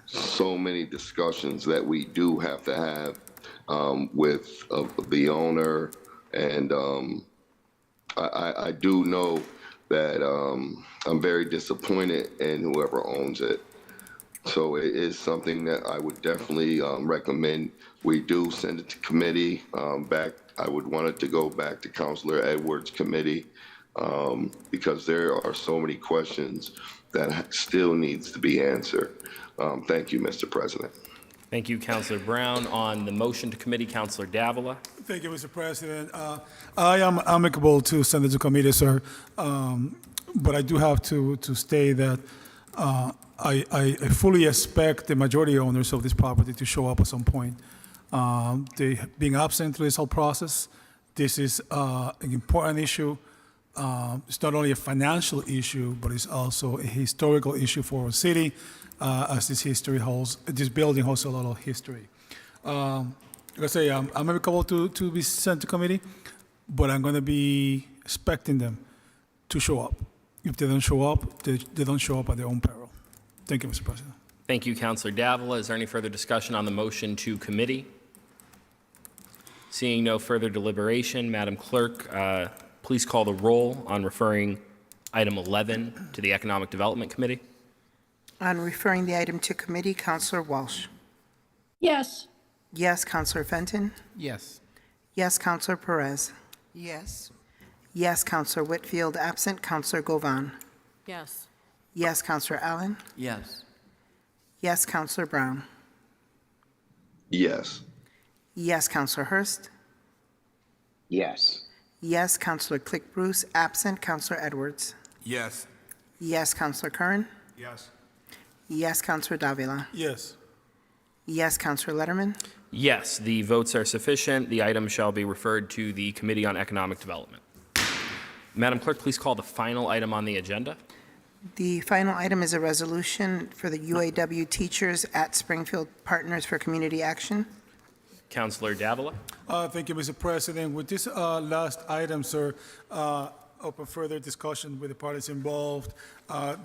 Speaker 13: so many discussions that we do have to have with the owner, and I do know that I'm very disappointed in whoever owns it. So it is something that I would definitely recommend we do send it to committee. I would want it to go back to Councilor Edwards' committee because there are so many questions that still needs to be answered. Thank you, Mr. President.
Speaker 2: Thank you, Councilor Brown. On the motion to committee, Councilor Davila.
Speaker 18: Thank you, Mr. President. I am amicable to send it to committee, sir, but I do have to state that I fully expect the majority owners of this property to show up at some point. They being absent through this whole process, this is an important issue. It's not only a financial issue, but it's also a historical issue for our city, as this building holds a lot of history. Like I say, I'm amicable to be sent to committee, but I'm going to be expecting them to show up. If they don't show up, they don't show up at their own peril. Thank you, Mr. President.
Speaker 2: Thank you, Councilor Davila. Is there any further discussion on the motion to committee? Seeing no further deliberation, Madam Clerk, please call the roll on referring item 11 to the Economic Development Committee.
Speaker 7: On referring the item to committee, Councilor Walsh.
Speaker 11: Yes.
Speaker 7: Yes, Councilor Fenton.
Speaker 9: Yes.
Speaker 7: Yes, Councilor Perez.
Speaker 8: Yes.
Speaker 7: Yes, Councilor Whitfield. Absent, Councilor Govan.
Speaker 8: Yes.
Speaker 7: Yes, Councilor Allen.
Speaker 10: Yes.
Speaker 7: Yes, Councilor Brown.
Speaker 13: Yes.
Speaker 7: Yes, Councilor Hurst.
Speaker 13: Yes.
Speaker 7: Yes, Councilor Click Bruce. Absent, Councilor Edwards.
Speaker 12: Yes.
Speaker 7: Yes, Councilor Curran.
Speaker 12: Yes.
Speaker 7: Yes, Councilor Davila.
Speaker 18: Yes.
Speaker 7: Yes, Councilor Letterman.
Speaker 2: Yes, the votes are sufficient. The item shall be referred to the Committee on Economic Development. Madam Clerk, please call the final item on the agenda.
Speaker 7: The final item is a resolution for the UAW teachers at Springfield Partners for Community Action.
Speaker 2: Councilor Davila.
Speaker 18: Thank you, Mr. President. With this last item, sir, open further discussion with the parties involved.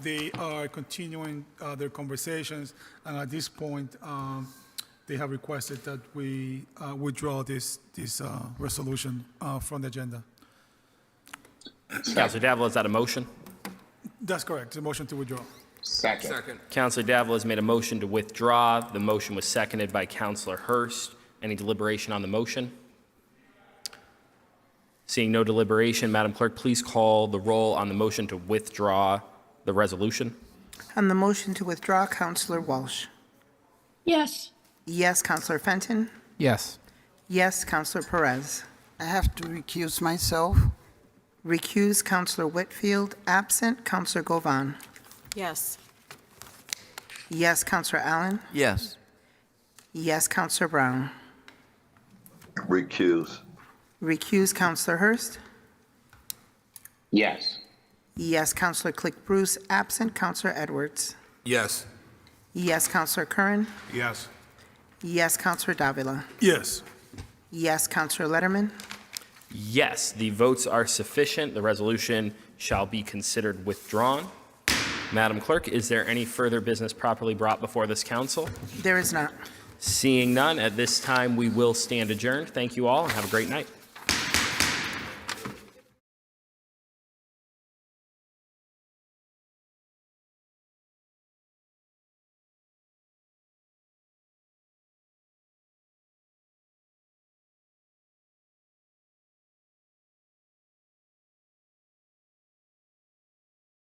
Speaker 18: They are continuing their conversations, and at this point, they have requested that we withdraw this resolution from the agenda.
Speaker 2: Councilor Davila, is that a motion?
Speaker 18: That's correct. It's a motion to withdraw.
Speaker 13: Second.
Speaker 2: Councilor Davila has made a motion to withdraw. The motion was seconded by Councilor Hurst. Any deliberation on the motion? Seeing no deliberation, Madam Clerk, please call the roll on the motion to withdraw the resolution.
Speaker 7: On the motion to withdraw, Councilor Walsh.
Speaker 11: Yes.
Speaker 7: Yes, Councilor Fenton.
Speaker 9: Yes.
Speaker 7: Yes, Councilor Perez.
Speaker 19: I have to recuse myself.
Speaker 7: Recuse, Councilor Whitfield. Absent, Councilor Govan.
Speaker 8: Yes.
Speaker 7: Yes, Councilor Allen.
Speaker 10: Yes.
Speaker 7: Yes, Councilor Brown.
Speaker 13: Recuse.
Speaker 7: Recuse, Councilor Hurst.
Speaker 13: Yes.
Speaker 7: Yes, Councilor Click Bruce. Absent, Councilor Edwards.
Speaker 12: Yes.
Speaker 7: Yes, Councilor Curran.
Speaker 12: Yes.
Speaker 7: Yes, Councilor Davila.
Speaker 18: Yes.
Speaker 7: Yes, Councilor Letterman.
Speaker 2: Yes, the votes are sufficient. The resolution shall be considered withdrawn. Madam Clerk, is there any further business properly brought before this council?
Speaker 7: There is not.
Speaker 2: Seeing none, at this time we will stand adjourned. Thank you all and have a great night.